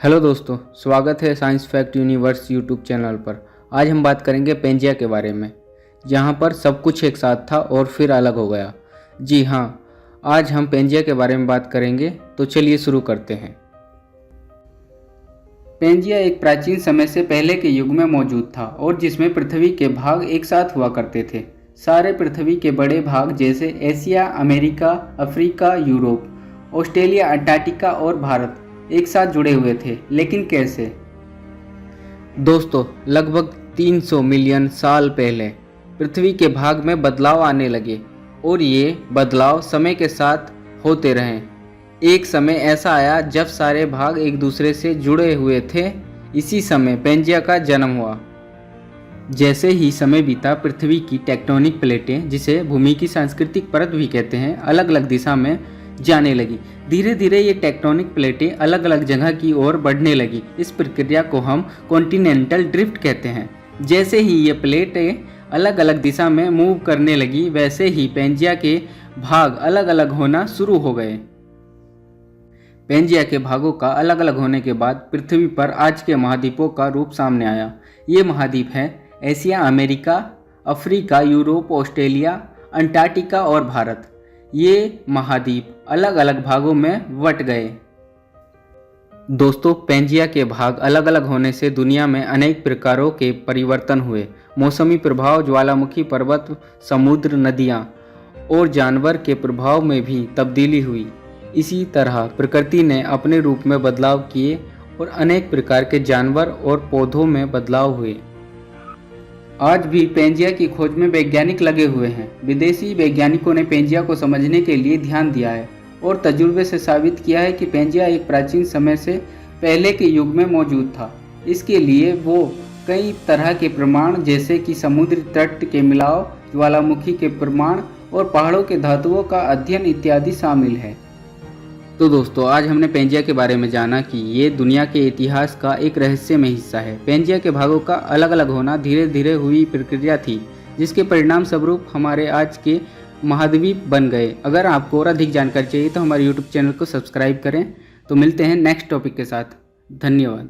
Hello दोस्तों, स्वागत है science fact universe YouTube channel पर। आज हम बात करेंगे पेंजिया के बारे में, जहां पर सब कुछ एक साथ था और फिर अलग हो गया। जी हाँ, आज हम पेंजिया के बारे में बात करेंगे, तो चलिए शुरू करते हैं। पेंजिया एक प्राचीन समय से पहले के युग में मौजूद था और जिसमें पृथ्वी के भाग एक साथ हुआ करते थे। सारे पृथ्वी के बड़े भाग जैसे Asia, America, Africa, Europe, Australia, Antarctica और भारत एक साथ जुड़े हुए थे। लेकिन कैसे? दोस्तों, लगभग 300 मिलियन साल पहले पृथ्वी के भाग में बदलाव आने लगे और ये बदलाव समय के साथ होते रहे। एक समय ऐसा आया जब सारे भाग एक दूसरे से जुड़े हुए थे। इसी समय पेंजिया का जन्म हुआ। जैसे ही समय बीता, पृथ्वी की टेक्टोनिक प्लेटें, जिसे भूमि की सांस्कृतिक परत भी कहते हैं, अलग अलग दिशा में जाने लगी। धीरे धीरे ये टेक्टोनिक प्लेटें अलग अलग जगह की ओर बढ़ने लगी। इस प्रक्रिया को हम कॉन्टिनेंटल ड्रिफ्ट कहते हैं। जैसे ही ये प्लेटें अलग अलग दिशा में मूव करने लगी, वैसे ही पेंजिया के भाग अलग अलग होना शुरू हो गए। पेंजिया के भागों का अलग अलग होने के बाद पृथ्वी पर आज के महाद्वीपों का रूप सामने आया। ये महाद्वीप हैं Asia, America, Africa, Europe, Australia, Antarctica और भारत। ये महाद्वीप अलग अलग भागों में बंट गए। दोस्तों, पेंजिया के भाग अलग अलग होने से दुनिया में अनेक प्रकारों के परिवर्तन हुए। मौसमी प्रभाव, ज्वालामुखी पर्वत, समुद्र, नदियाँ और जानवर के प्रभाव में भी तब्दीली हुई। इसी तरह प्रकृति ने अपने रूप में बदलाव किए और अनेक प्रकार के जानवर और पौधों में बदलाव हुए। आज भी पेंजिया की खोज में वैज्ञानिक लगे हुए हैं। विदेशी वैज्ञानिकों ने पेंजिया को समझने के लिए ध्यान दिया है और तजुर्बे से साबित किया है कि पेंजिया एक प्राचीन समय से पहले के युग में मौजूद था। इसके लिए वो कई तरह के प्रमाण, जैसे कि समुद्री तट के मिलाव, ज्वालामुखी के प्रमाण और पहाड़ों के धातुओं का अध्ययन इत्यादि शामिल है। तो दोस्तों, आज हमने पेंजिया के बारे में जाना कि ये दुनिया के इतिहास का एक रहस्यमय हिस्सा है। पेंजिया के भागों का अलग अलग होना धीरे धीरे हुई प्रक्रिया थी, जिसके परिणाम स्वरूप हमारे आज के महाद्वीप बन गए। अगर आपको और अधिक जानकारी चाहिए तो हमारे यूट्यूब चैनल को सब्सक्राइब करें। तो मिलते हैं नेक्स्ट टॉपिक के साथ। धन्यवाद।